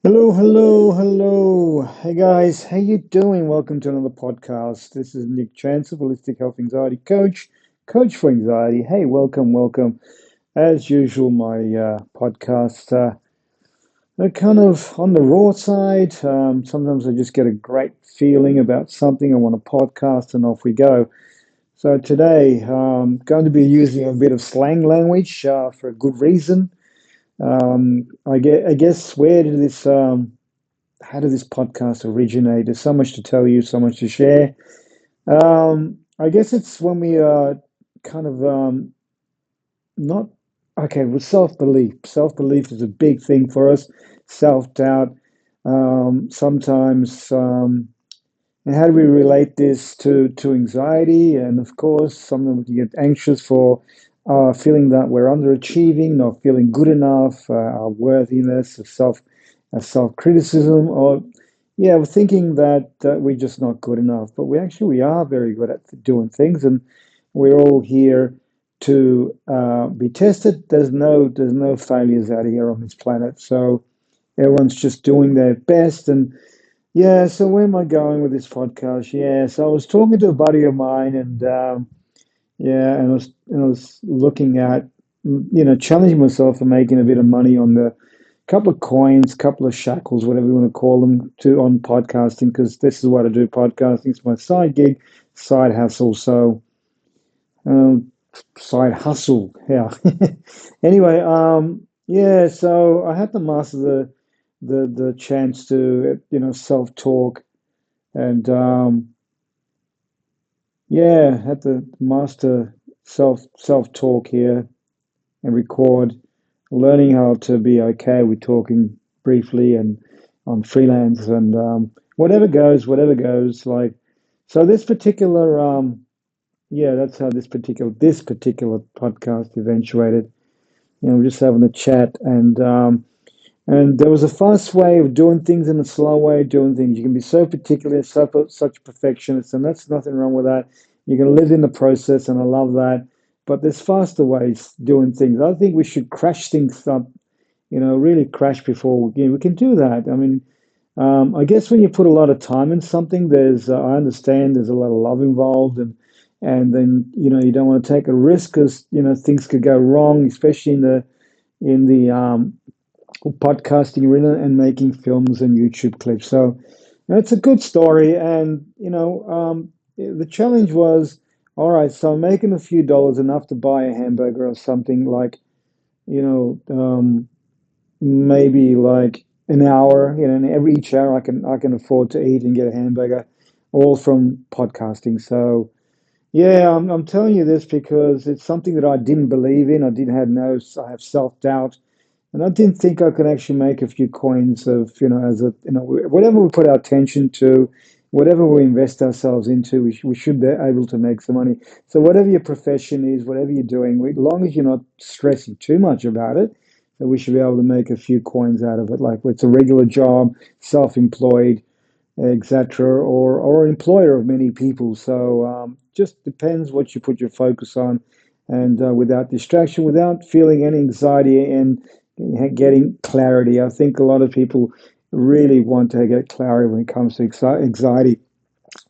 Hello, hello, hello. Hey guys, how you doing? Welcome to another podcast. This is Nick Jancev, holistic health anxiety coach, coach for anxiety. Hey, welcome, welcome. As usual, my podcast, they're kind of on the raw side. Sometimes I just get a great feeling about something. I want to podcast, and off we go. So today, I'm going to be using a bit of slang language for a good reason. I guess where did this how did this podcast originate? There's so much to tell you, so much to share. I guess it's when we are kind of not okay with self-belief. Self-belief is a big thing for us. Self-doubt. Sometimes, and how do we relate this to anxiety? And of course, sometimes we get anxious for feeling that we're underachieving, not feeling good enough, our worthiness, self-criticism, or yeah, we're thinking that we're just not good enough. But we are very good at doing things, and we're all here to be tested. There's no failures out here on this planet, so everyone's just doing their best. And yeah, so where am I going with this podcast? Yeah, so I was talking to a buddy of mine, and yeah, and I was looking at challenging myself for making a bit of money on the couple of coins, couple of shackles, whatever you want to call them, to on podcasting, because this is what I do. Podcasting is my side gig, side hustle. So um, side hustle, yeah. Anyway, yeah. So I had to master the chance to self talk and yeah, had to master self talk here and record, learning how to be okay with talking briefly and on freelance and whatever goes, whatever goes. Like, so this particular yeah, that's how this particular podcast eventuated. We're just having a chat, and there was a fast way of doing things and a slow way of doing things. You can be so particular, such a perfectionist, and that's nothing wrong with that. You can live in the process, and I love that. But there's faster ways doing things. I think we should crash things up, really crash before we can do that. I mean, I guess when you put a lot of time in something, I understand there's a lot of love involved, and then you don't want to take a risk because things could go wrong, especially in the podcasting arena and making films and YouTube clips. So it's a good story, and the challenge was, all right, so I'm making a few dollars, enough to buy a hamburger or something like, you know, um, maybe like an hour, and every each hour I can afford to eat and get a hamburger, all from podcasting. So yeah, I'm telling you this because it's something that I didn't believe in. I have self-doubt, and I didn't think I could actually make a few coins of, as whatever we put our attention to, whatever we invest ourselves into, we should be able to make some money. So whatever your profession is, whatever you're doing, as long as you're not stressing too much about it, that we should be able to make a few coins out of it. Like it's a regular job, self-employed, etc., or employer of many people. So just depends what you put your focus on, and without distraction, without feeling any anxiety and getting clarity. I think a lot of people really want to get clarity when it comes to anxiety.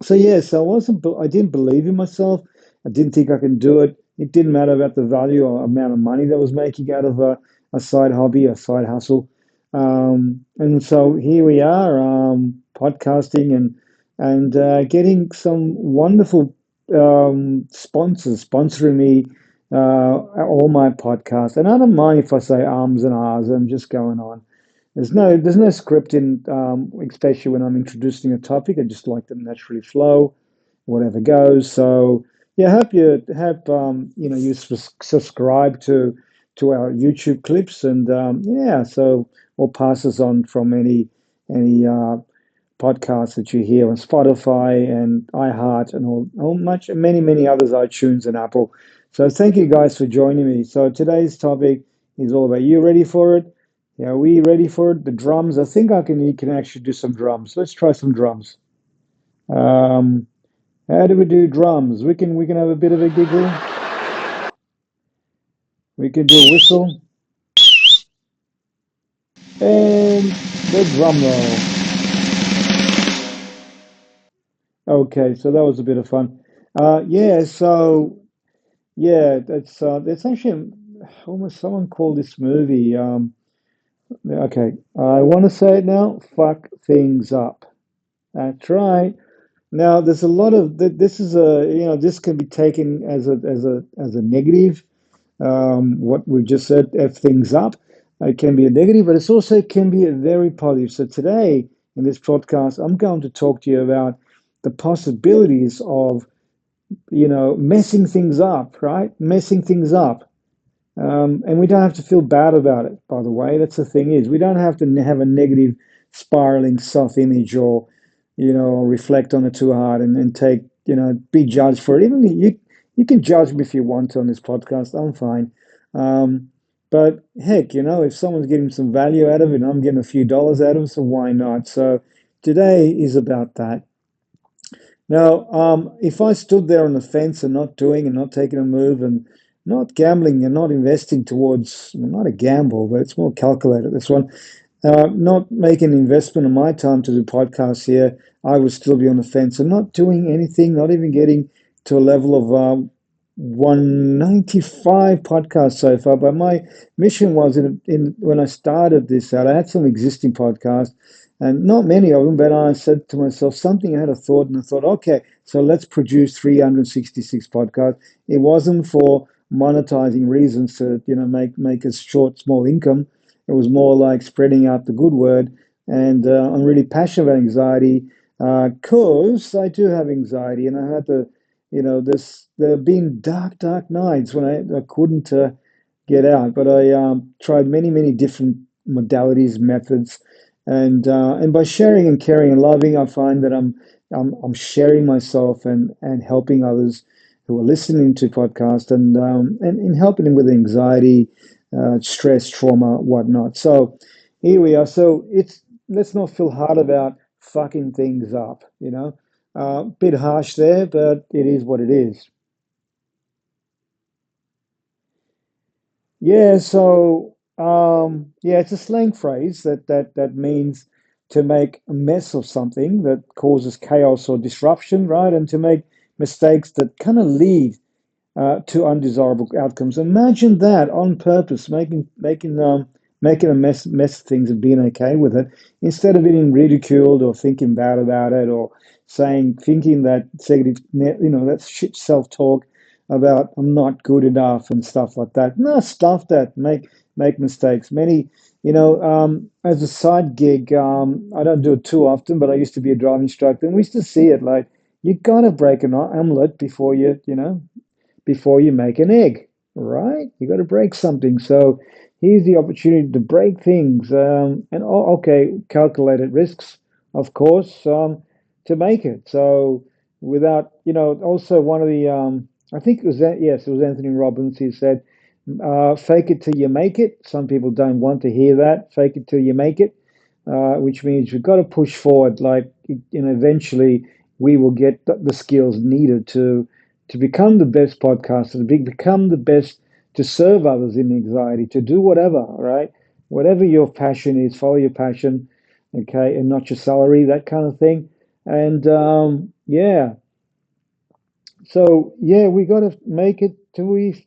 So yeah, so I didn't believe in myself. I didn't think I can do it. It didn't matter about the value or amount of money that I was making out of a side hobby, a side hustle. And so here we are, podcasting and getting some wonderful sponsors sponsoring me all my podcasts. And I don't mind if I say ums and ahs. I'm just going on. There's no script in, especially when I'm introducing a topic. I just like to naturally flow, whatever goes. So yeah, hope you subscribe to our YouTube clips, and yeah, so or pass us on from any podcasts that you hear on Spotify and iHeart and all much many others, iTunes and Apple. So thank you guys for joining me. So today's topic is all about, you ready for it? Yeah, are we ready for it? The drums. I think you can actually do some drums. Let's try some drums. Um, how do we do drums? We can have a bit of a giggle. We can do a whistle. And the drum roll. Okay, so that was a bit of fun. Yeah, so yeah, that's actually almost someone called this movie. Okay, I want to say it now. Fuck things up. That's right. Now, there's a lot of this is a this can be taken as a negative. What we've just said, f things up. It can be a negative, but it's also can be a very positive. So today in this podcast, I'm going to talk to you about the possibilities of messing things up, right? Messing things up. And we don't have to feel bad about it, by the way. That's the thing is, we don't have to have a negative spiraling self-image or, reflect on it too hard and take, be judged for it. Even you can judge me if you want to on this podcast. I'm fine. But heck, if someone's getting some value out of it and I'm getting a few dollars out of it, so why not? So today is about that. Now, if I stood there on the fence and not doing and not taking a move and not gambling and not investing towards, well, not a gamble, but it's more calculated, this one, not making an investment of my time to do podcasts here, I would still be on the fence and not doing anything, not even getting to a level of 195 podcasts so far. But my mission was in when I started this out, I had some existing podcasts and not many of them, but I said to myself something, I had a thought and I thought, okay, so let's produce 366 podcasts. It wasn't for monetizing reasons to, make a short, small income. It was more like spreading out the good word. And I'm really passionate about anxiety because I do have anxiety, and I had to, there have been dark, dark nights when I couldn't get out, but I tried many, many different modalities, methods, and by sharing and caring and loving, I find that I'm sharing myself and helping others who are listening to podcasts and helping them with anxiety, stress, trauma, whatnot. So here we are. So it's let's not feel hard about fucking things up. Bit harsh there, but it is what it is. Yeah, so yeah, it's a slang phrase that means to make a mess of something that causes chaos or disruption, right? And to make mistakes that kind of lead to undesirable outcomes. Imagine that on purpose, making a mess of things and being okay with it, instead of being ridiculed or thinking bad about it or thinking that negative, that shit self-talk about I'm not good enough and stuff like that. No, stuff that make mistakes. Many, as a side gig, I don't do it too often, but I used to be a driving instructor, and we used to see it like you gotta break an omelet before before you make an egg, right? You got to break something. So here's the opportunity to break things. And okay, calculated risks, of course, to make it. So without, also one of the, I think it was that, yes, it was Anthony Robbins. He said, fake it till you make it. Some people don't want to hear that. Fake it till you make it, which means we've got to push forward. Like, eventually we will get the skills needed to become the best podcaster, to become the best to serve others in anxiety, to do whatever, right? Whatever your passion is, follow your passion, okay, and not your salary, that kind of thing. And yeah, so yeah, we got to make it till we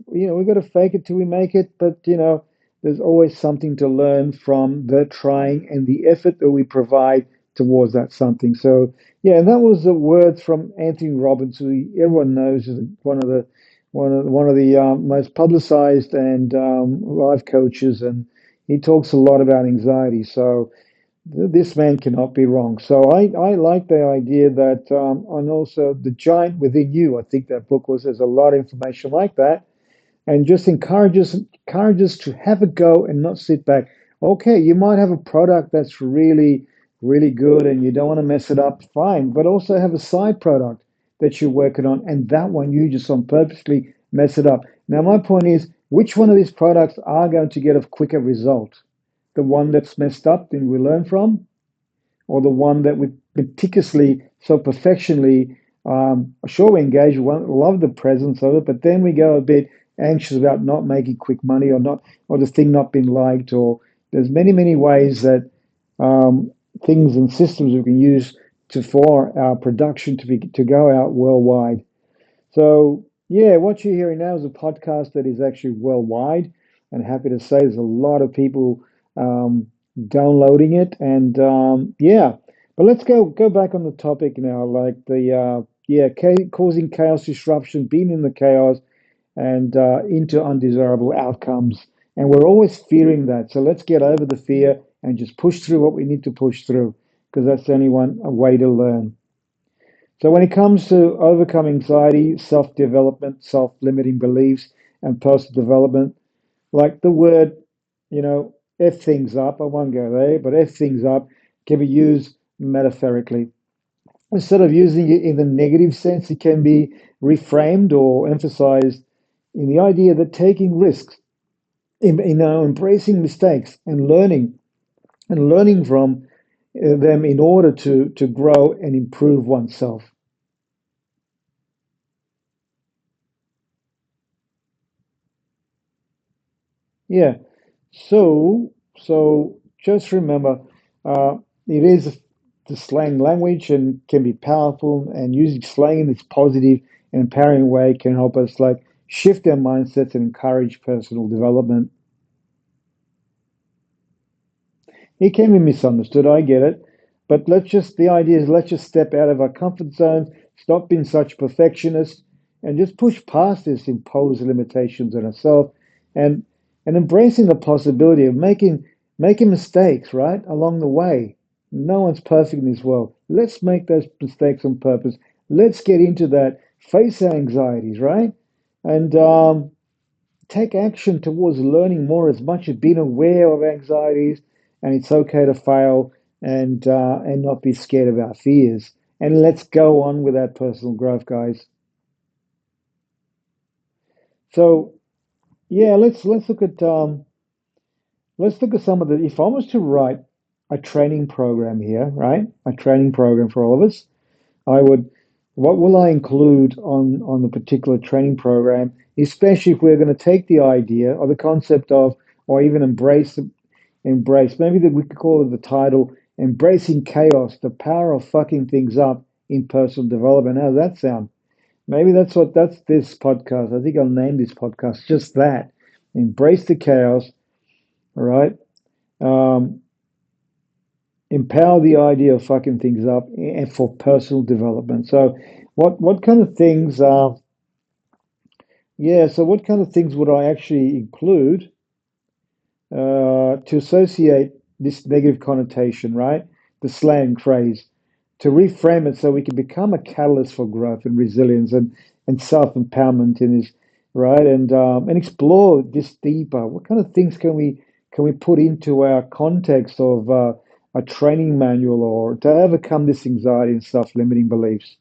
got to fake it till we make it. But there's always something to learn from the trying and the effort that we provide towards that something. So yeah, and that was the words from Anthony Robbins, who everyone knows is one of the most publicized and life coaches, and he talks a lot about anxiety. So this man cannot be wrong. So I like the idea that, and also the giant within you. I think that book was there's a lot of information like that, and just encourages to have a go and not sit back. Okay, you might have a product that's really really good, and you don't want to mess it up. Fine, but also have a side product that you're working on, and that one you just on purposely mess it up. Now, my point is, which one of these products are going to get a quicker result? The one that's messed up and we learn from, or the one that we meticulously, so perfectionly, sure we engage, we love the presence of it, but then we go a bit anxious about not making quick money or not, or the thing not being liked, or There's many ways that um, things and systems we can use to for our production to go out worldwide. So yeah, what you're hearing now is a podcast that is actually worldwide, and happy to say there's a lot of people um, downloading it, and yeah. But let's go back on the topic now, like the yeah, causing chaos, disruption, being in the chaos, and into undesirable outcomes. And we're always fearing that. So let's get over the fear and just push through what we need to push through, because that's the only one a way to learn. So when it comes to overcoming anxiety, self-development, self-limiting beliefs, and personal development, like the word, F things up, I won't go there, but F things up can be used metaphorically. Instead of using it in the negative sense, it can be reframed or emphasized in the idea that taking risks, embracing mistakes and learning from them in order to grow and improve oneself. Yeah. So just remember, it is the slang language and can be powerful, and using slang in its positive and empowering way can help us like shift our mindsets and encourage personal development. It can be misunderstood, I get it. But the idea is let's just step out of our comfort zones, stop being such perfectionists, and just push past this imposed limitations on ourselves and embracing the possibility of making mistakes, right, along the way. No one's perfect in this world. Let's make those mistakes on purpose. Let's get into that, face our anxieties, right? And take action towards learning more as much as being aware of anxieties, and it's okay to fail and not be scared of our fears, and let's go on with that personal growth, guys. So yeah, let's look at some of the, if I was to write a training program here, right, a training program for all of us, I would, what will I include on the particular training program, especially if we're going to take the idea or the concept of, or even embrace, maybe that we could call it the title, Embracing Chaos, the Power of Fucking Things Up in Personal Development. How does that sound? Maybe that's this podcast. I think I'll name this podcast just that. Embrace the chaos, all right? Um, empower the idea of fucking things up and for personal development. So what kind of things are, yeah, so what kind of things would I actually include to associate this negative connotation, right? The slang phrase, to reframe it so we can become a catalyst for growth and resilience and self-empowerment in this, right? And explore this deeper. What kind of things can we put into our context of a training manual or to overcome this anxiety and self-limiting beliefs?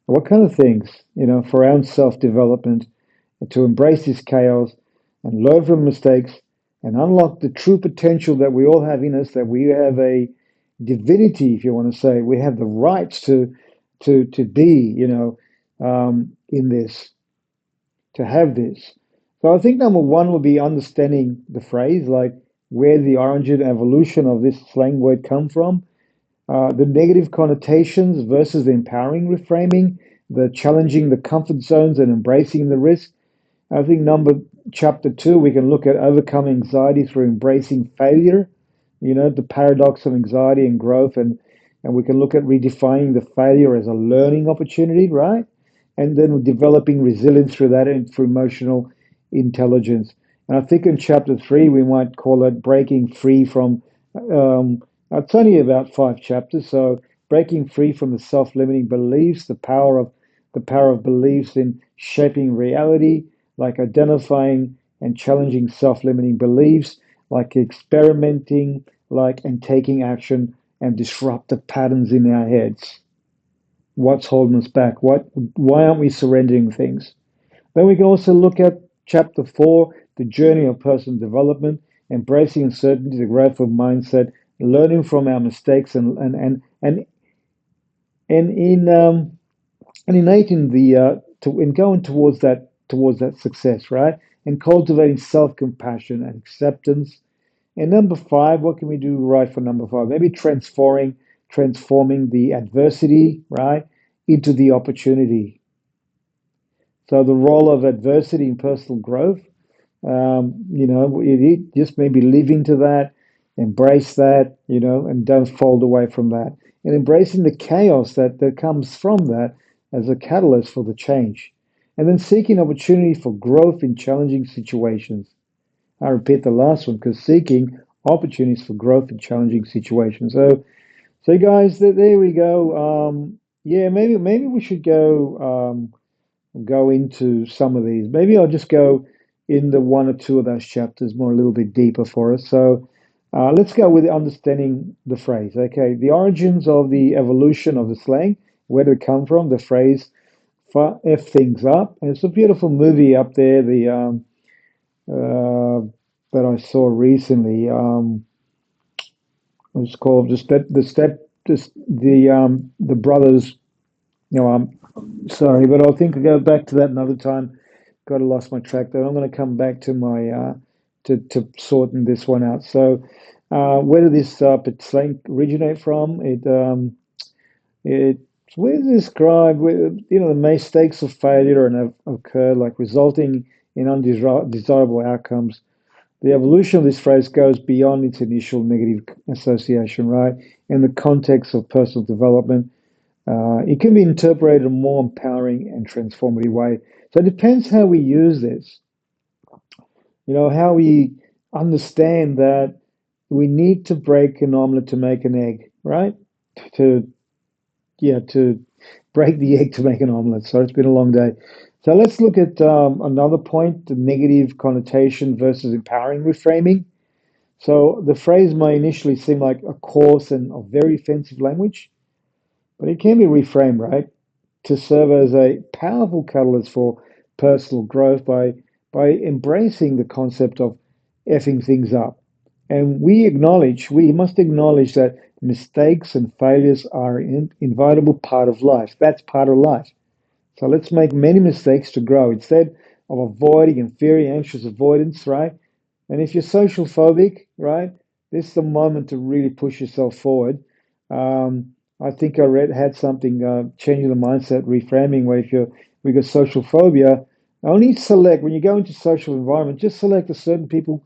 What kind of things, for our own self-development, to embrace this chaos and learn from mistakes and unlock the true potential that we all have in us, that we have a divinity, if you want to say, we have the rights to be, in this, to have this. So I think number one would be understanding the phrase, like where the origin evolution of this slang word come from, the negative connotations versus the empowering reframing, the challenging the comfort zones and embracing the risk. I think number chapter two, we can look at overcoming anxiety through embracing failure, the paradox of anxiety and growth, and we can look at redefining the failure as a learning opportunity, right? And then developing resilience through that and through emotional intelligence. And I think in chapter three, we might call it breaking free from, it's only about five chapters, so breaking free from the self-limiting beliefs, the power of beliefs in shaping reality, like identifying and challenging self-limiting beliefs, like experimenting, like and taking action and disrupt the patterns in our heads. What's holding us back? Why aren't we surrendering things? Then we can also look at chapter four, the journey of personal development, embracing uncertainty, the growth of mindset, learning from our mistakes and in the in going towards that success, right? And cultivating self-compassion and acceptance, And number five, what can we do right for number five? Maybe transforming the adversity, right, into the opportunity. So the role of adversity in personal growth, it just maybe live into that, embrace that, and don't fold away from that. And embracing the chaos that comes from that as a catalyst for the change. And then seeking opportunity for growth in challenging situations. I repeat the last one because seeking opportunities for growth in challenging situations. So guys, there we go. Yeah, maybe we should go into some of these. Maybe I'll just go in the one or two of those chapters more a little bit deeper for us. So let's go with understanding the phrase. Okay, the origins of the evolution of the slang. Where did it come from? The phrase "f things up," and it's a beautiful movie up there. The uh, that I saw recently. It's called the brothers. I'm sorry, but I think I'll go back to that another time. Got lost my track there. I'm going to come back to my to sorting this one out. So, where did this slang originate from? It where does it describe the mistakes of failure and have occurred, like resulting in undesirable outcomes. The evolution of this phrase goes beyond its initial negative association, right? In the context of personal development, it can be interpreted in a more empowering and transformative way. So it depends how we use this, how we understand that we need to break an omelet to make an egg, right? To, yeah, to break the egg to make an omelet. So it's been a long day. So let's look at another point, the negative connotation versus empowering reframing. So the phrase may initially seem like a coarse and a very offensive language, but it can be reframed, right, to serve as a powerful catalyst for personal growth by embracing the concept of effing things up. And we must acknowledge that mistakes and failures are an inevitable part of life. That's part of life. So let's make many mistakes to grow instead of avoiding and fearing anxious avoidance, right? And if you're social phobic, right, this is the moment to really push yourself forward. I think I had something changing the mindset, reframing, where if you're we got social phobia, only select when you go into social environment, just select a certain people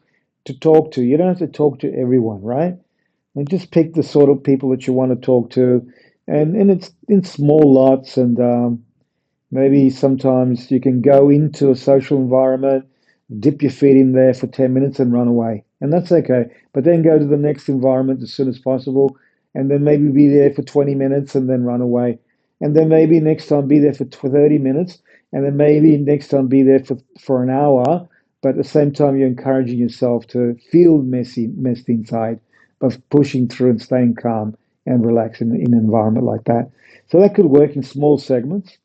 to talk to. You don't have to talk to everyone, right? And just pick the sort of people that you want to talk to, and it's in small lots and maybe sometimes you can go into a social environment, dip your feet in there for 10 minutes and run away. And that's okay. But then go to the next environment as soon as possible. And then maybe be there for 20 minutes and then run away. And then maybe next time be there for 30 minutes. And then maybe next time be there for an hour. But at the same time, you're encouraging yourself to feel messed inside, but pushing through and staying calm and relaxed in an environment like that. So that could work in small segments.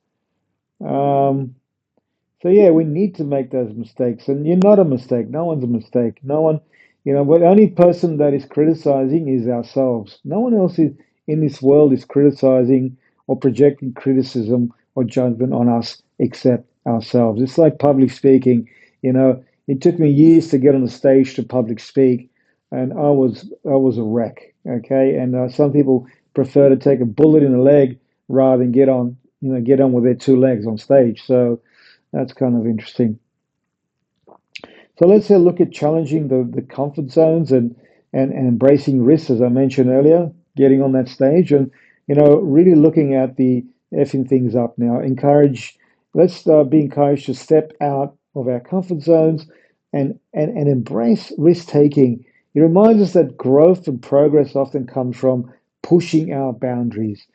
Um, so yeah, we need to make those mistakes, and you're not a mistake. No one's a mistake. No one, the only person that is criticizing is ourselves. No one else in this world is criticizing or projecting criticism or judgment on us except ourselves. It's like public speaking. It took me years to get on the stage to public speak, and I was a wreck. Okay, and some people prefer to take a bullet in the leg rather than get on with their two legs on stage. So that's kind of interesting. So let's look at challenging the comfort zones and embracing risks, as I mentioned earlier, getting on that stage and, really looking at the effing things up now. Let's be encouraged to step out of our comfort zones and embrace risk taking. It reminds us that growth and progress often comes from pushing our boundaries,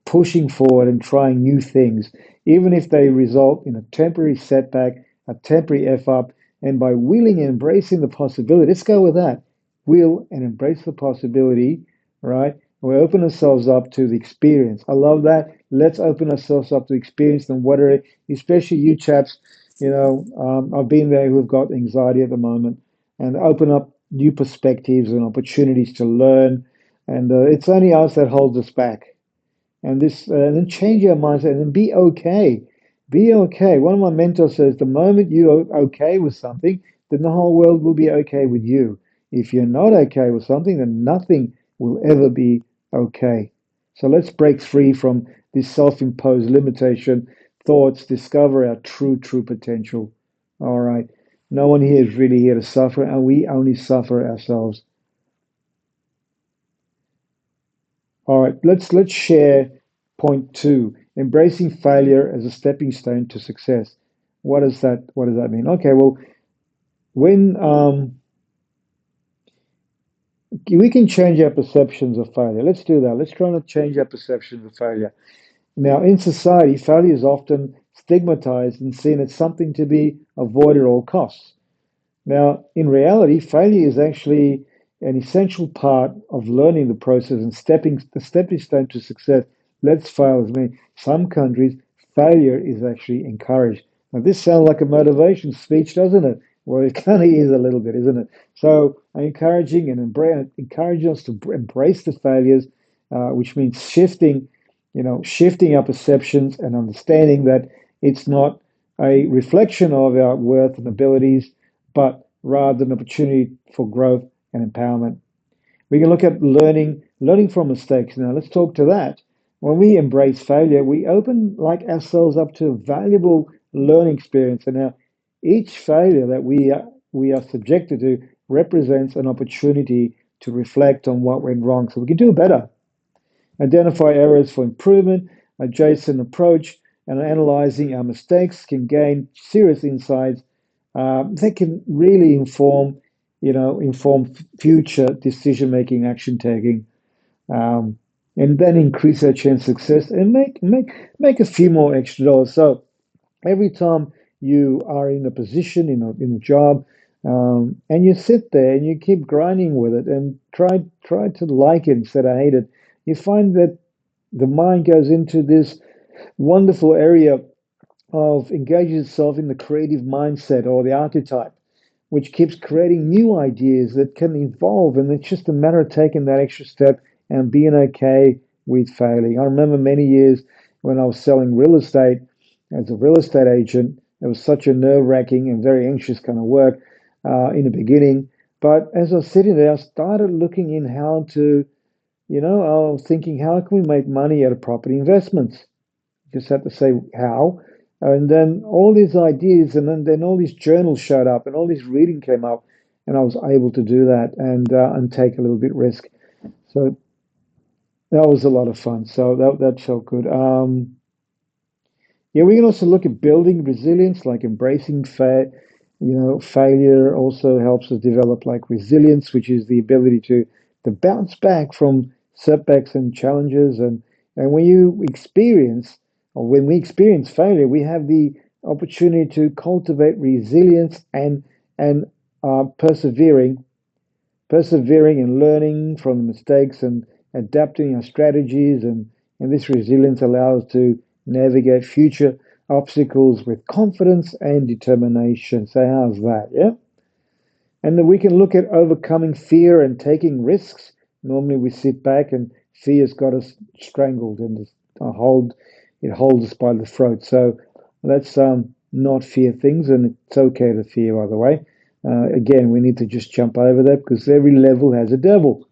pushing forward and trying new things, even if they result in a temporary setback, a temporary F up, and by willing and embracing the possibility, let's go with that. Will and embrace the possibility, right? We open ourselves up to the experience. I love that. Let's open ourselves up to experience and whatever, especially you chaps, I've been there who've got anxiety at the moment and open up new perspectives and opportunities to learn. And it's only us that holds us back and then change your mindset and then be okay. Be okay. One of my mentors says the moment you're okay with something, then the whole world will be okay with you. If you're not okay with something, then nothing will ever be okay. So let's break free from this self-imposed limitation thoughts, discover our true potential. All right. No one here is really here to suffer, and we only suffer ourselves. All right, let's share point two, embracing failure as a stepping stone to success. What does that mean? Okay, well, when we can change our perceptions of failure. Let's do that. Let's try to change our perceptions of failure. Now, in society, failure is often stigmatized and seen as something to be avoided at all costs. Now, in reality, failure is actually an essential part of learning the process and the stepping stone to success. Let's fail as many. Some countries, failure is actually encouraged. Now, this sounds like a motivation speech, doesn't it? Well, it kind of is a little bit, isn't it? So, encouraging us to embrace the failures, which means shifting our perceptions and understanding that it's not a reflection of our worth and abilities, but rather an opportunity for growth and empowerment. We can look at learning from mistakes. Now, let's talk to that. When we embrace failure, we open like ourselves up to a valuable learning experience. And now, each failure that we are subjected to represents an opportunity to reflect on what went wrong, so we can do better, identify areas for improvement, adjust an approach, and analyzing our mistakes can gain serious insights that can really inform future decision making, action taking, um, and then increase our chance of success and make a few more extra dollars. So every time you are in a position in a job, and you sit there and you keep grinding with it and try to like it instead of hate it, you find that the mind goes into this wonderful area of engaging itself in the creative mindset or the archetype, which keeps creating new ideas that can evolve. And it's just a matter of taking that extra step and being okay with failing. I remember many years when I was selling real estate as a real estate agent. It was such a nerve-wracking and very anxious kind of work in the beginning. But as I was sitting there, I started looking in how to, I was thinking, how can we make money out of property investments? Just had to say how. And then all these ideas, and then all these journals showed up, and all this reading came up, and I was able to do that and take a little bit risk. So that was a lot of fun. So that felt good. Yeah, we can also look at building resilience, like embracing failure also helps us develop like resilience, which is the ability to bounce back from setbacks and challenges. And when we experience failure, we have the opportunity to cultivate resilience and persevering and learning from the mistakes and adapting our strategies. And this resilience allows us to navigate future obstacles with confidence and determination. So, how's that? Yeah. And then we can look at overcoming fear and taking risks. Normally, we sit back and fear's got us strangled and it holds us by the throat. So let's not fear things, and it's okay to fear, by the way. Again, we need to just jump over that because every level has a devil.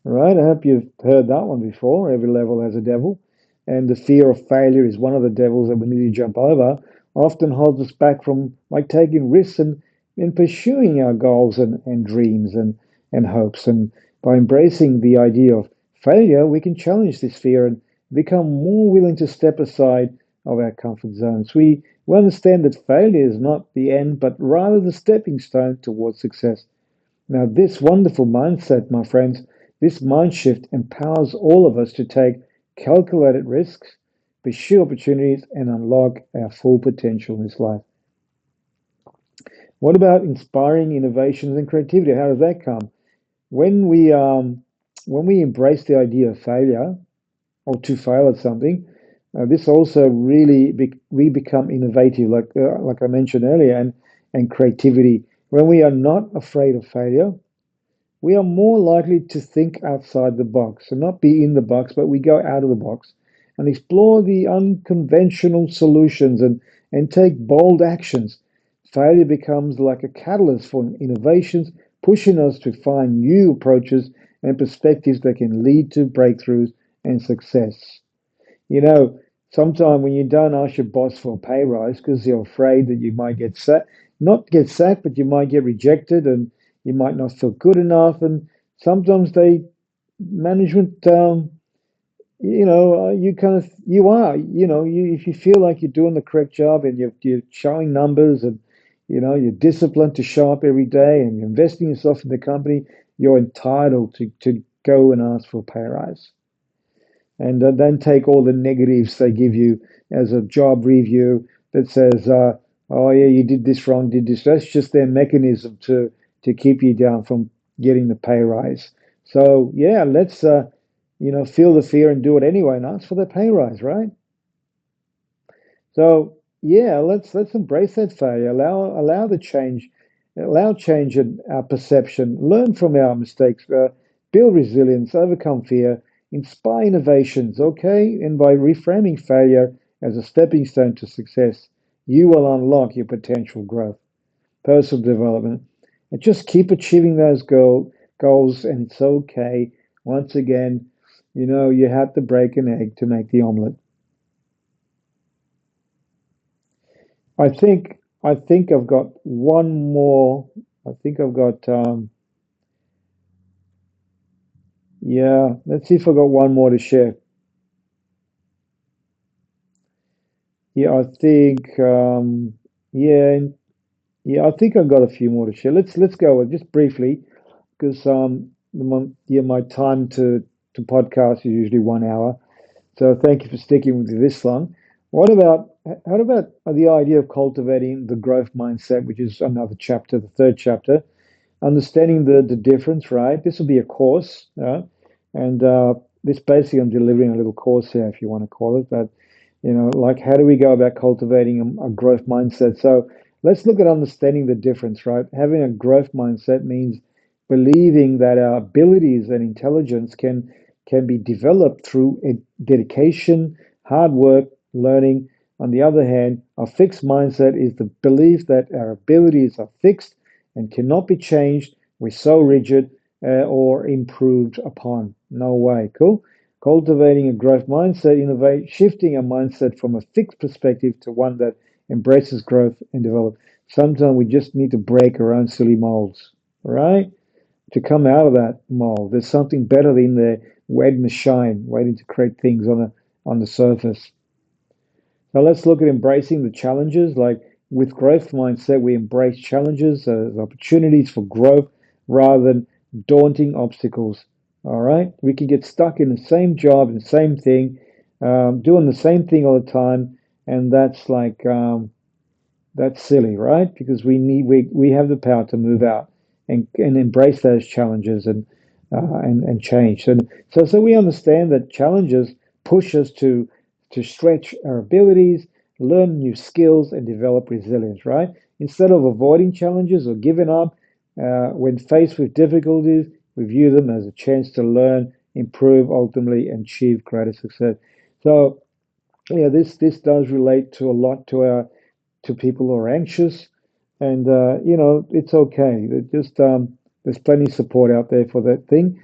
All right, I hope you've heard that one before. Every level has a devil, and the fear of failure is one of the devils that we need to jump over. Often holds us back from like taking risks and in pursuing our goals and dreams and hopes. And by embracing the idea of failure, we can challenge this fear and become more willing to step aside of our comfort zones. We understand that failure is not the end, but rather the stepping stone towards success. Now, this wonderful mindset, my friends, this mind shift empowers all of us to take calculated risks, pursue opportunities, and unlock our full potential in this life. What about inspiring innovations and creativity? How does that come? When we embrace the idea of failure or to fail at something, this also we become innovative, like I mentioned earlier, and creativity. When we are not afraid of failure, we are more likely to think outside the box and not be in the box, but we go out of the box and explore the unconventional solutions and take bold actions. Failure becomes like a catalyst for innovations, pushing us to find new approaches and perspectives that can lead to breakthroughs and success. You know, sometimes when you don't ask your boss for a pay rise because you're afraid that you might get sacked, not get sacked, but you might get rejected and you might not feel good enough. And sometimes management, you kind of, you are, if you feel like you're doing the correct job and you're showing numbers and, you're disciplined to show up every day and you're investing yourself in the company, you're entitled to go and ask for a pay rise and then take all the negatives they give you as a job review that says, "Oh yeah, you did this wrong, did this." That's just their mechanism to keep you down from getting the pay rise. So yeah, let's feel the fear and do it anyway, and ask for the pay rise, right? So yeah, let's embrace that failure. Allow the change, allow change in our perception. Learn from our mistakes. Build resilience. Overcome fear. Inspire innovations. Okay, and by reframing failure as a stepping stone to success, you will unlock your potential growth, personal development, and just keep achieving those goals. And it's okay. Once again, you have to break an egg to make the omelet. I think I've got one more. I think I've got yeah, let's see if I've got one more to share. Yeah, I think yeah, yeah, I think I've got a few more to share. Let's go with just briefly because my time to podcast is usually 1 hour. So thank you for sticking with this long. How about the idea of cultivating the growth mindset, which is another chapter, the third chapter? Understanding the difference, right? This will be a course, and this basically I'm delivering a little course here, if you want to call it. But like how do we go about cultivating a growth mindset? So let's look at understanding the difference, right? Having a growth mindset means believing that our abilities and intelligence can be developed through dedication, hard work, learning. On the other hand, a fixed mindset is the belief that our abilities are fixed and cannot be changed. We're so rigid or improved upon. No way. Cool. Cultivating a growth mindset, innovate, shifting a mindset from a fixed perspective to one that embraces growth and develop. Sometimes we just need to break our own silly molds, right? To come out of that mold. There's something better in there waiting to shine, waiting to create things on the surface. Now let's look at embracing the challenges. Like with growth mindset, we embrace challenges as opportunities for growth rather than daunting obstacles. All right, we can get stuck in the same job and the same thing, doing the same thing all the time, and that's silly, right? Because we have the power to move out and embrace those challenges and change. So we understand that challenges push us to stretch our abilities, learn new skills, and develop resilience. Right? Instead of avoiding challenges or giving up, when faced with difficulties, we view them as a chance to learn, improve, ultimately, and achieve greater success. So yeah, this does relate to a lot to people who are anxious, and it's okay. There's plenty of support out there for that thing.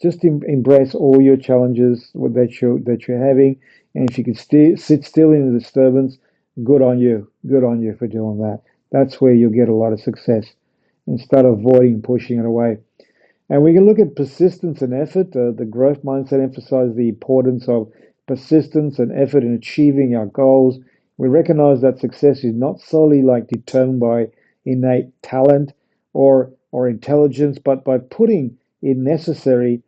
Just embrace all your challenges that you're having, and if you can sit still in the disturbance, good on you. Good on you for doing that. That's where you'll get a lot of success, and start avoiding pushing it away. And we can look at persistence and effort. The growth mindset emphasizes the importance of persistence and effort in achieving our goals. We recognize that success is not solely like determined by innate talent or intelligence, but by putting in necessary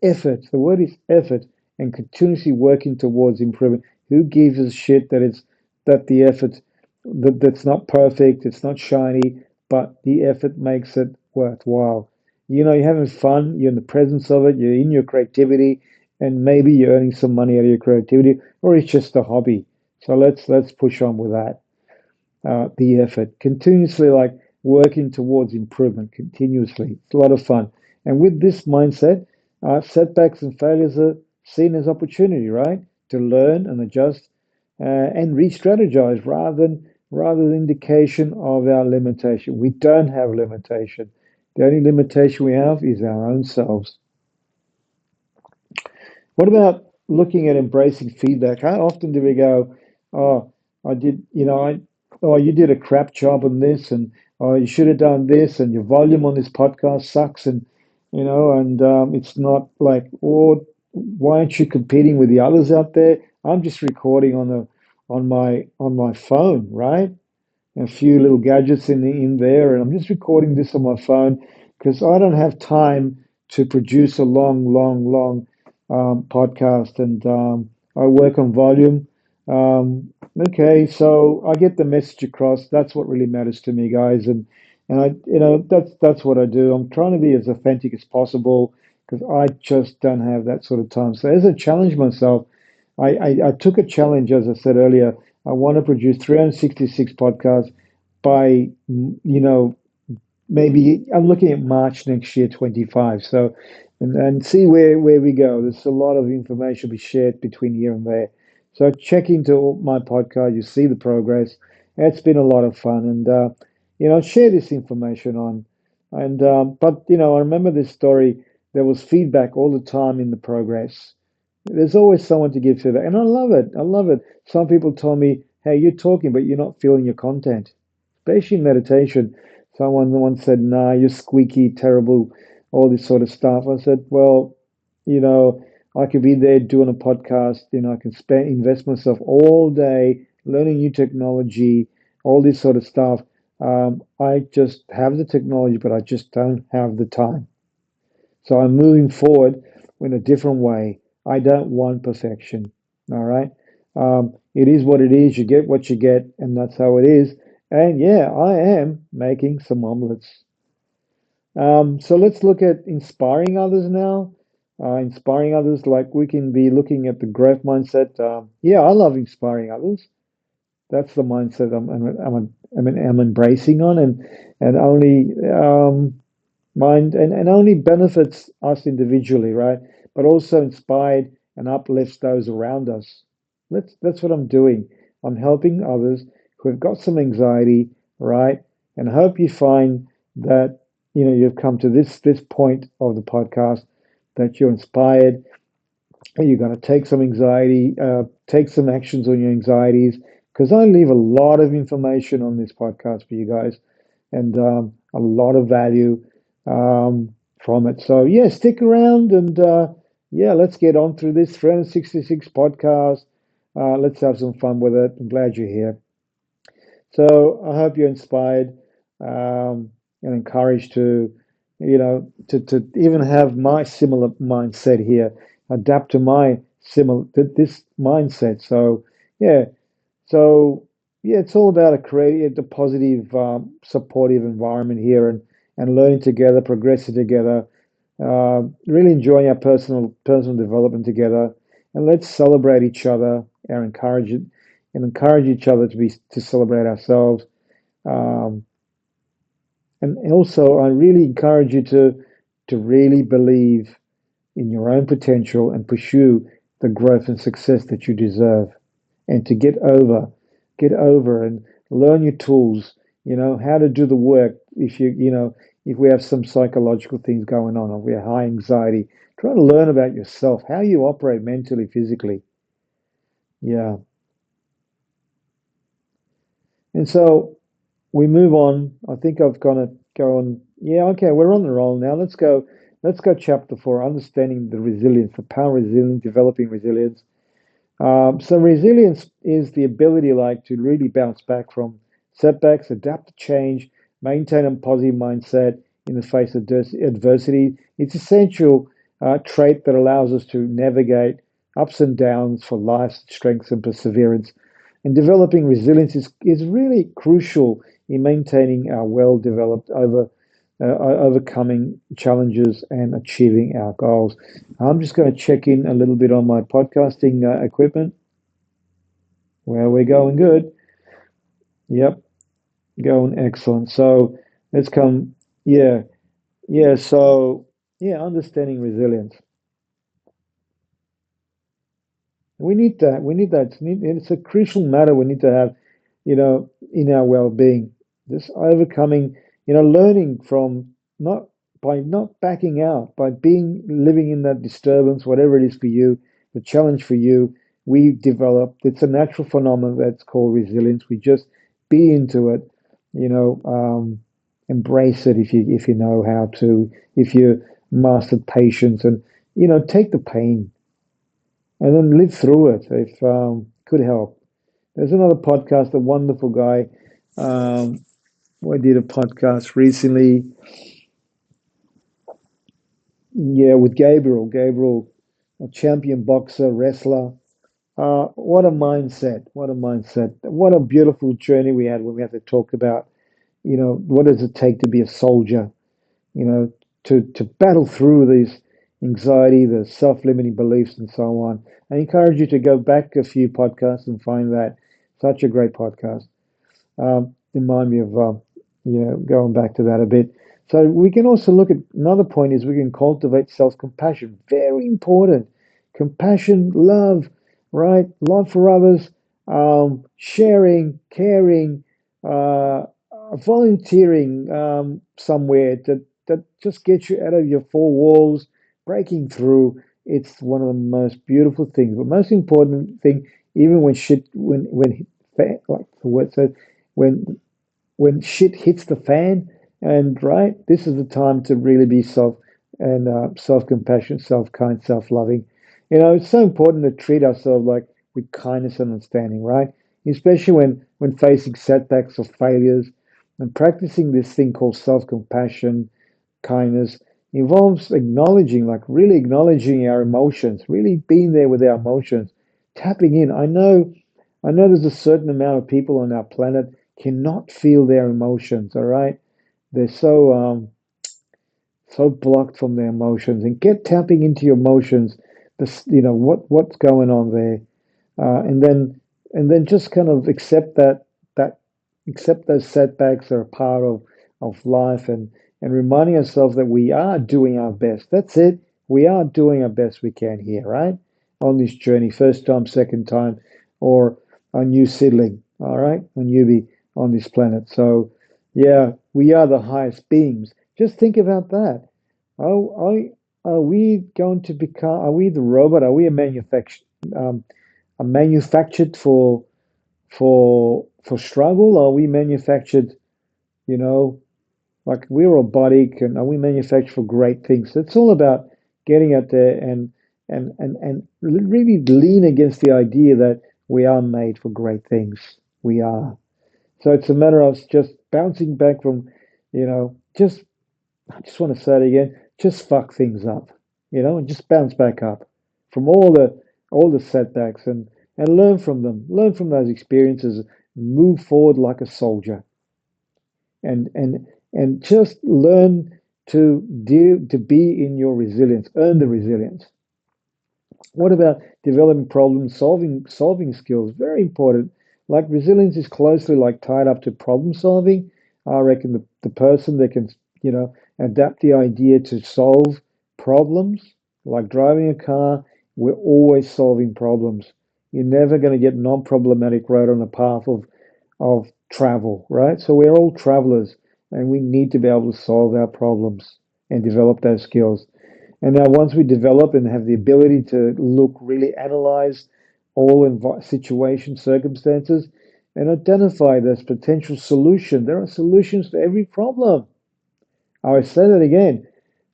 effort. The word is effort, and continuously working towards improvement. Who gives a shit that the effort that's not perfect, it's not shiny, but the effort makes it worthwhile. You're having fun, you're in the presence of it, you're in your creativity, and maybe you're earning some money out of your creativity, or it's just a hobby. So let's push on with that. The effort, continuously like working towards improvement, continuously. It's a lot of fun. And with this mindset, setbacks and failures are seen as opportunity, right? To learn and adjust and re-strategize rather than rather than indication of our limitation. We don't have limitation. The only limitation we have is our own selves. What about looking at embracing feedback? How often do we go, oh, I did, oh, you did a crap job on this, and oh, you should have done this, and your volume on this podcast sucks, and and it's not like, oh, why aren't you competing with the others out there? I'm just recording on my phone, right? A few little gadgets in there, and I'm just recording this on my phone because I don't have time to produce a long podcast, and I work on volume. Um, okay, so I get the message across. That's what really matters to me, guys, and that's what I do. I'm trying to be as authentic as possible because I just don't have that sort of time. So as I challenge myself, I took a challenge, as I said earlier. I want to produce 366 podcasts by, maybe I'm looking at March next year, 25. So, and see where we go. There's a lot of information to be shared between here and there. So check into my podcast. You see the progress. It's been a lot of fun, and share this information on. And but I remember this story. There was feedback all the time in the progress. There's always someone to give feedback, and I love it. I love it. Some people told me, "Hey, you're talking, but you're not feeling your content." Especially in meditation. Someone once said, "Nah, you're squeaky, terrible, all this sort of stuff." I said, "Well, you know, I could be there doing a podcast. I can spend invest myself all day learning new technology, all this sort of stuff. I just have the technology, but I just don't have the time." So I'm moving forward in a different way. I don't want perfection. All right. It is what it is. You get what you get, and that's how it is. And yeah, I am making some omelets. So let's look at inspiring others now. Inspiring others, like we can be looking at the growth mindset. Yeah, I love inspiring others. That's the mindset I'm embracing on, and only mind and only benefits us individually, right? But also inspired and uplifts those around us. That's what I'm doing. I'm helping others who have got some anxiety, right? And I hope you find that you've come to this point of the podcast that you're inspired. You're going to take some anxiety, take some actions on your anxieties, because I leave a lot of information on this podcast for you guys and a lot of value from it. So yeah, stick around and yeah, let's get on through this 366 podcast. Let's have some fun with it. I'm glad you're here. So I hope you're inspired and encouraged to even have my similar mindset here, adapt to my similar this mindset. So yeah, so yeah, it's all about a creative, a positive, supportive environment here, and learning together, progressing together, really enjoying our personal development together, and let's celebrate each other, and encourage each other to celebrate ourselves. Um, and also, I really encourage you to really believe in your own potential and pursue the growth and success that you deserve, and to get over and learn your tools, how to do the work. If we have some psychological things going on, or we have high anxiety, try to learn about yourself, how you operate mentally, physically. Yeah. And so we move on. I think I've got to go on. Yeah, okay, we're on the roll now. Let's go chapter 4, understanding the resilience, the power of resilience, developing resilience. So resilience is the ability, like, to really bounce back from setbacks, adapt to change, maintain a positive mindset in the face of adversity. It's essential trait that allows us to navigate ups and downs for life's strengths and perseverance. And developing resilience is really crucial in maintaining our well-developed overcoming challenges and achieving our goals. I'm just going to check in a little bit on my podcasting equipment. Well, we're going good. Yep, going excellent. So let's come. Yeah, yeah. So yeah, understanding resilience. We need that. We need that. It's a crucial matter we need to have. in our well-being. This overcoming, learning from not by not backing out, by being living in that disturbance, whatever it is for you, the challenge for you, we develop. It's a natural phenomenon that's called resilience. We just be into it, you know, embrace it if you know how to, if you mastered patience and take the pain and then live through it if could help. There's another podcast, a wonderful guy. Um, I did a podcast recently, yeah, with Gabriel. Gabriel, a champion boxer, wrestler. What a mindset! What a mindset! What a beautiful journey we had when we had to talk about, what does it take to be a soldier? You know, to battle through these anxiety, the self-limiting beliefs, and so on. I encourage you to go back a few podcasts and find that such a great podcast. Remind me of going back to that a bit. So we can also look at another point is we can cultivate self-compassion. Very important. Compassion, love, right? Love for others, sharing, caring, volunteering somewhere that just gets you out of your four walls, breaking through. It's one of the most beautiful things. But most important thing, even when shit, when like the word said, when shit hits the fan, and right, this is the time to really be self-compassion, self-kind, self-loving. It's so important to treat ourselves like with kindness and understanding, right? Especially when facing setbacks or failures, and practicing this thing called self-compassion, kindness involves acknowledging, like really acknowledging our emotions, really being there with our emotions, tapping in. I know there's a certain amount of people on our planet cannot feel their emotions, all right? They're so blocked from their emotions. And get tapping into your emotions, what's going on there. And then just kind of that accept those setbacks are a part of life, and reminding ourselves that we are doing our best. That's it. We are doing our best we can here, right? On this journey, first time, second time, or a new seedling, all right, a newbie on this planet. So yeah, we are the highest beings. Just think about that. Are we going to become, are we the robot? Are we um, a manufactured for struggle? Are we manufactured, you know, like we're robotic, and are we manufactured for great things? It's all about getting out there and really lean against the idea that we are made for great things. We are. So it's a matter of just bouncing back from, just I just want to say it again, just fuck things up, and just bounce back up from all the setbacks, and learn from them, learn from those experiences, move forward like a soldier, and just learn to be in your resilience, earn the resilience. What about developing problem solving skills? Very important. Like resilience is closely like tied up to problem solving. I reckon the person that can, adapt the idea to solve problems, like driving a car, we're always solving problems. You're never going to get non-problematic road on the path of travel, right? So we're all travelers, and we need to be able to solve our problems and develop those skills. And now, once we develop and have the ability to look, really analyze all situations, circumstances, and identify this potential solution, there are solutions to every problem. I will say that again.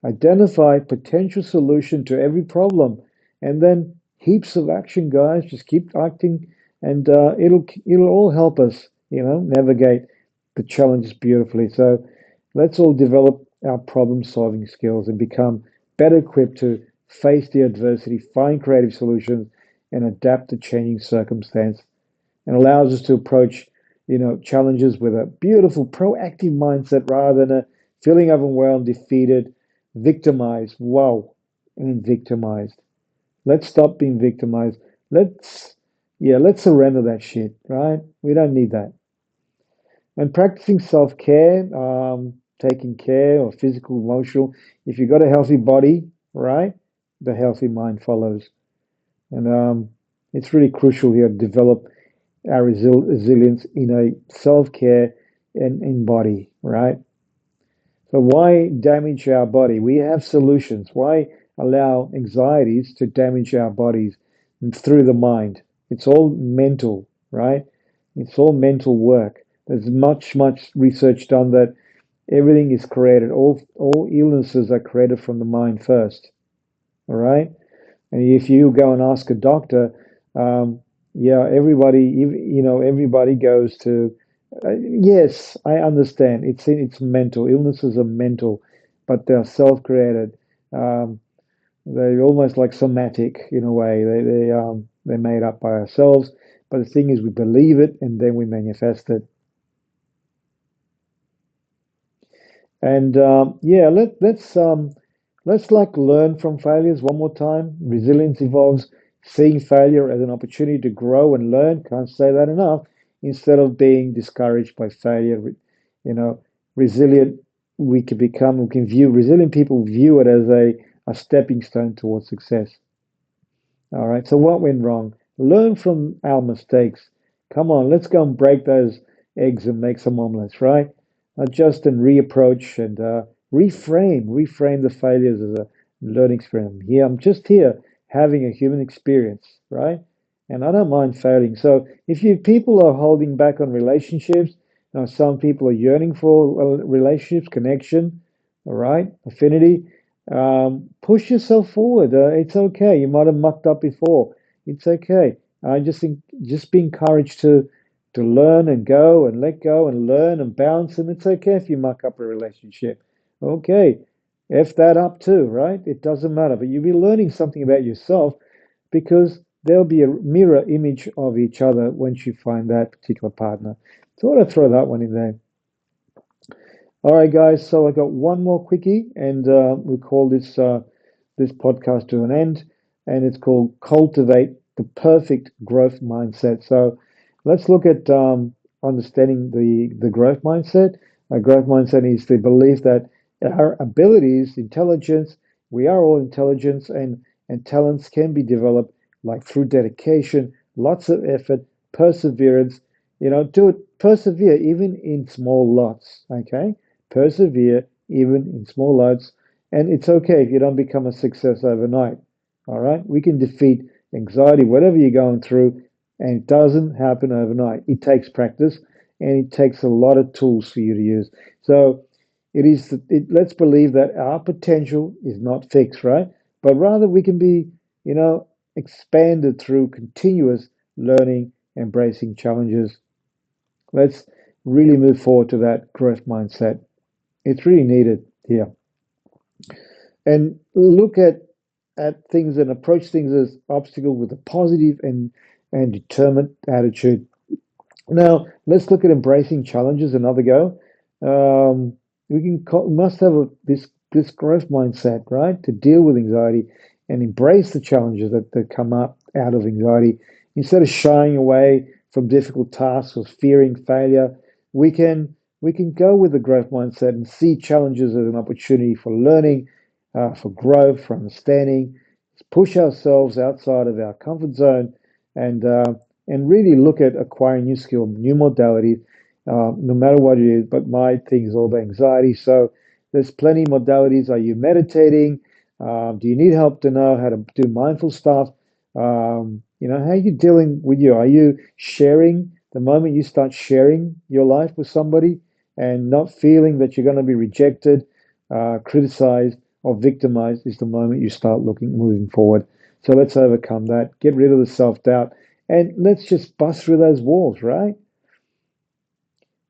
Identify potential solution to every problem, and then heaps of action, guys. Just keep acting, and it'll all help us, navigate the challenges beautifully. So let's all develop our problem-solving skills and become better equipped to face the adversity, find creative solutions, and adapt to changing circumstance, and allows us to approach, challenges with a beautiful, proactive mindset rather than a feeling overwhelmed, defeated, victimized. Wow, and victimized. Let's stop being victimized. Let's, yeah, let's surrender that shit, right? We don't need that. And practicing self-care, taking care of physical, emotional. If you've got a healthy body, right, the healthy mind follows. And it's really crucial here to develop our resilience in a self-care and in body, right? So why damage our body? We have solutions. Why allow anxieties to damage our bodies through the mind? It's all mental, right? It's all mental work. There's much research done that everything is created. All illnesses are created from the mind first. All right. And if you go and ask a doctor, yeah, everybody, everybody goes to. Yes, I understand. It's mental. Illnesses are mental, but they're self-created. Um, they're almost like somatic in a way. They're made up by ourselves. But the thing is, we believe it and then we manifest it. And yeah, let's like learn from failures one more time. Resilience involves seeing failure as an opportunity to grow and learn. Can't say that enough. Instead of being discouraged by failure, you know, resilient we can view resilient people view it as a stepping stone towards success. All right. So what went wrong? Learn from our mistakes. Come on, let's go and break those eggs and make some omelets, right? Adjust and reapproach and reframe the failures as a learning experience. Here, I'm just here having a human experience, right? And I don't mind failing. So if you people are holding back on relationships, some people are yearning for relationships, connection, all right, affinity. Push yourself forward. It's okay. You might have mucked up before. It's okay. I just think just be encouraged to learn and go and let go and learn and bounce. And it's okay if you muck up a relationship. Okay, F that up too, right? It doesn't matter. But you'll be learning something about yourself because there'll be a mirror image of each other once you find that particular partner. So I want to throw that one in there. All right, guys. So I got one more quickie, and we call this podcast to an end, and it's called "Cultivate the Perfect Growth Mindset." So let's look at understanding the growth mindset. A growth mindset is the belief that our abilities, intelligence, we are all intelligence, and talents can be developed like through dedication, lots of effort, perseverance. Do it, persevere even in small lots. Okay, persevere even in small lots, and it's okay if you don't become a success overnight. All right, we can defeat anxiety, whatever you're going through, and it doesn't happen overnight. It takes practice, and it takes a lot of tools for you to use. So let's believe that our potential is not fixed, right? But rather we can be, you know, expanded through continuous learning, embracing challenges. Let's really move forward to that growth mindset. It's really needed here. And look at things and approach things as obstacle with a positive and determined attitude. Now, let's look at embracing challenges another go. Must have this growth mindset, right, to deal with anxiety and embrace the challenges that come up out of anxiety. Instead of shying away from difficult tasks or fearing failure, we can go with the growth mindset and see challenges as an opportunity for learning, for growth, for understanding, push ourselves outside of our comfort zone, and uh, and really look at acquiring new skill, new modality, no matter what it is. But my thing is all about anxiety. So there's plenty of modalities. Are you meditating? Do you need help to know how to do mindful stuff? How are you dealing with you? Are you sharing the moment you start sharing your life with somebody and not feeling that you're going to be rejected, criticized, or victimized is the moment you start moving forward. So let's overcome that, get rid of the self doubt, and let's just bust through those walls, right?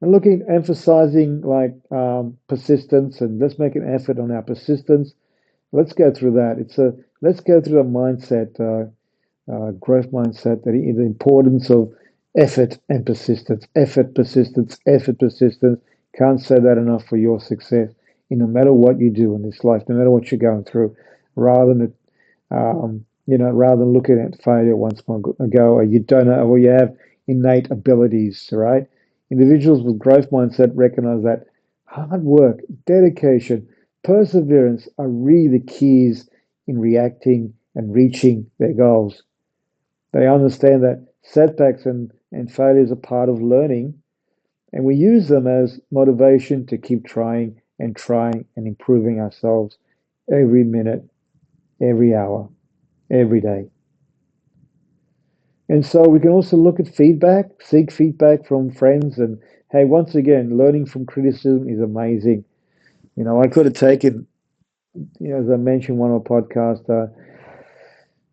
And looking, emphasizing like persistence, and let's make an effort on our persistence. Let's go through that. Let's go through a mindset, growth mindset, the importance of effort and persistence, effort, persistence, effort, persistence. Can't say that enough for your success in no matter what you do in this life, no matter what you're going through, rather than rather than looking at failure once more ago, or you don't know, or you have innate abilities, right? Individuals with growth mindset recognize that hard work, dedication, perseverance are really the keys in reacting and reaching their goals. They understand that Setbacks and failures are part of learning, and we use them as motivation to keep trying and improving ourselves every minute, every hour, every day. And so we can also look at feedback, seek feedback from friends. And hey, once again, learning from criticism is amazing. I could have taken, as I mentioned one on a podcast,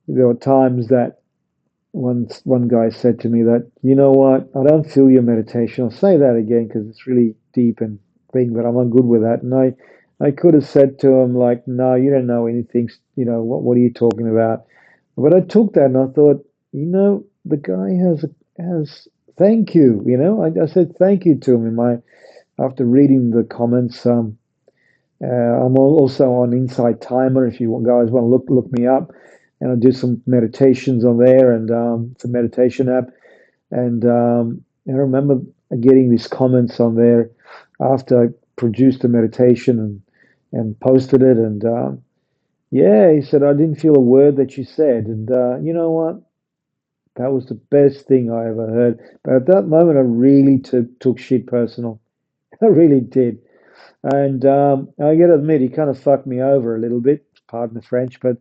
there were times that one guy said to me that, you know what, I don't feel your meditation. I'll say that again because it's really deep and thing, but I'm not good with that. And I could have said to him like, no, you don't know anything. What are you talking about? But I took that and I thought, the guy has thank you. I said thank you to him in my after reading the comments. I'm also on Insight Timer. If you guys want to look me up, and I do some meditations on there and it's a meditation app. And I remember getting these comments on there after I produced the meditation and posted it. And yeah, he said I didn't feel a word that you said. And you know what? That was the best thing I ever heard. But at that moment, I really took shit personal. I really did. And I got to admit, he kind of fucked me over a little bit. Pardon the French, but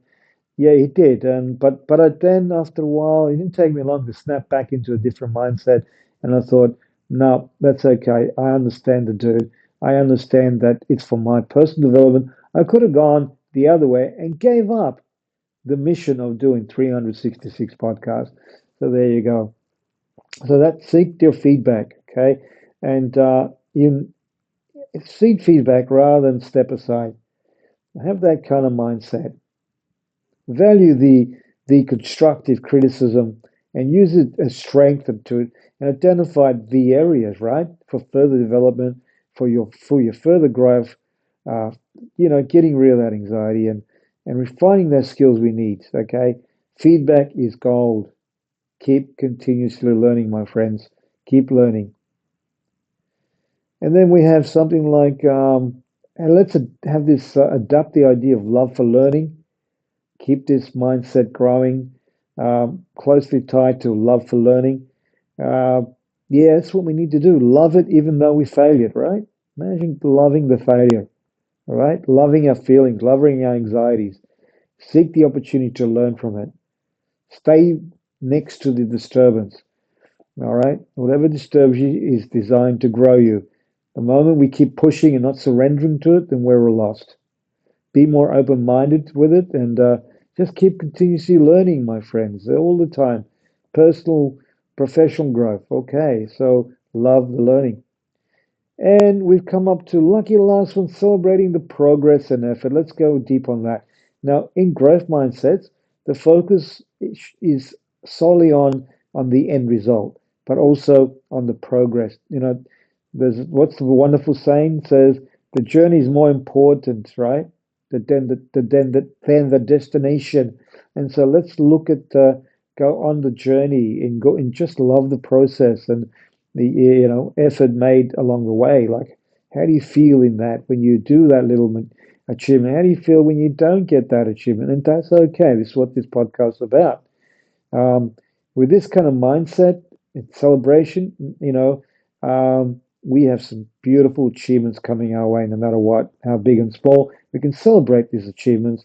yeah, he did. And but then after a while, it didn't take me long to snap back into a different mindset. And I thought, no, that's okay. I understand the dude. I understand that it's for my personal development. I could have gone the other way and gave up the mission of doing 366 podcasts. So there you go. So that seek your feedback, okay, and you seek feedback rather than step aside. Have that kind of mindset. Value the constructive criticism and use it as strength to it, and identify the areas right for further development for your further growth. Uh, getting rid of that anxiety and refining those skills we need. Okay, feedback is gold. Keep continuously learning, my friends. Keep learning. And then we have something like, and let's have this adapt the idea of love for learning. Keep this mindset growing, closely tied to love for learning. Uh, yeah, that's what we need to do. Love it even though we fail it, right? Imagine loving the failure, all right? Loving our feelings, loving our anxieties. Seek the opportunity to learn from it. Stay next to the disturbance. All right. Whatever disturbs you is designed to grow you. The moment we keep pushing and not surrendering to it, then we're lost. Be more open minded with it and just keep continuously learning, my friends, all the time. Personal, professional growth. Okay. So love the learning. And we've come up to lucky last one, celebrating the progress and effort. Let's go deep on that. Now, in growth mindsets, the focus is solely on the end result, but also on the progress. There's what's the wonderful saying says the journey is more important, right? Than the destination. And so let's look at go on the journey and go and just love the process and the effort made along the way. Like, how do you feel in that when you do that little achievement? How do you feel when you don't get that achievement? And that's okay. This is what this podcast is about. Um, with this kind of mindset and celebration, we have some beautiful achievements coming our way, no matter what, how big and small. We can celebrate these achievements.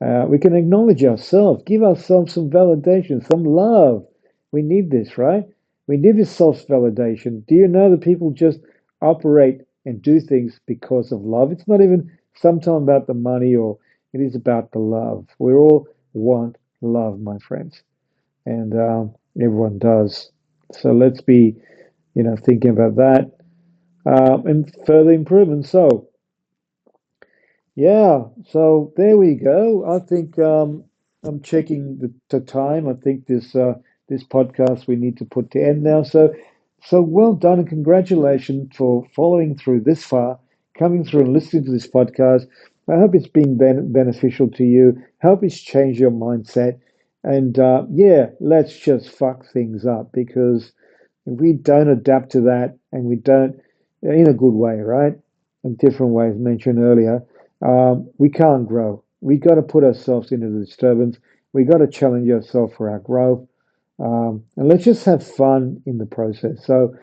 We can acknowledge ourselves, give ourselves some validation, some love. We need this, right? We need this self validation. Do you know that people just operate and do things because of love? It's not even sometimes about the money or it is about the love. We all want love, my friends, and everyone does. So let's be, thinking about that and further improvement. So yeah, so there we go. I think I'm checking the time. I think this podcast we need to put to end now. So well done and congratulations for following through this far, coming through and listening to this podcast. I hope it's been beneficial to you. Hope it's changed your mindset. And yeah, let's just fuck things up because if we don't adapt to that and we don't, in a good way, right? In different ways mentioned earlier, we can't grow. We got to put ourselves into the disturbance. We got to challenge ourselves for our growth. And let's just have fun in the process. So,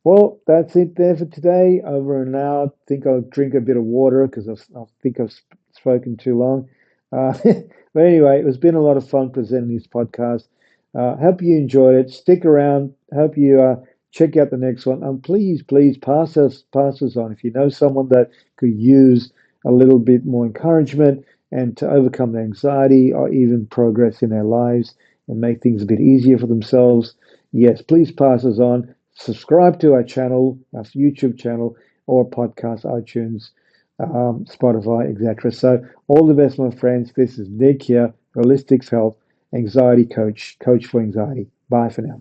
well, that's it there for today. Over and out. Think I'll drink a bit of water because I think I've spoken too long. But anyway, it's been a lot of fun presenting this podcast. Hope you enjoyed it. Stick around. Hope you check out the next one. And please, please pass us on if you know someone that could use a little bit more encouragement and to overcome their anxiety or even progress in their lives and make things a bit easier for themselves. Yes, please pass us on. Subscribe to our channel, our YouTube channel, or podcast, iTunes, Spotify, etc. So, all the best, my friends. This is Nick here, Holistic Health Anxiety Coach, Coach for Anxiety. Bye for now.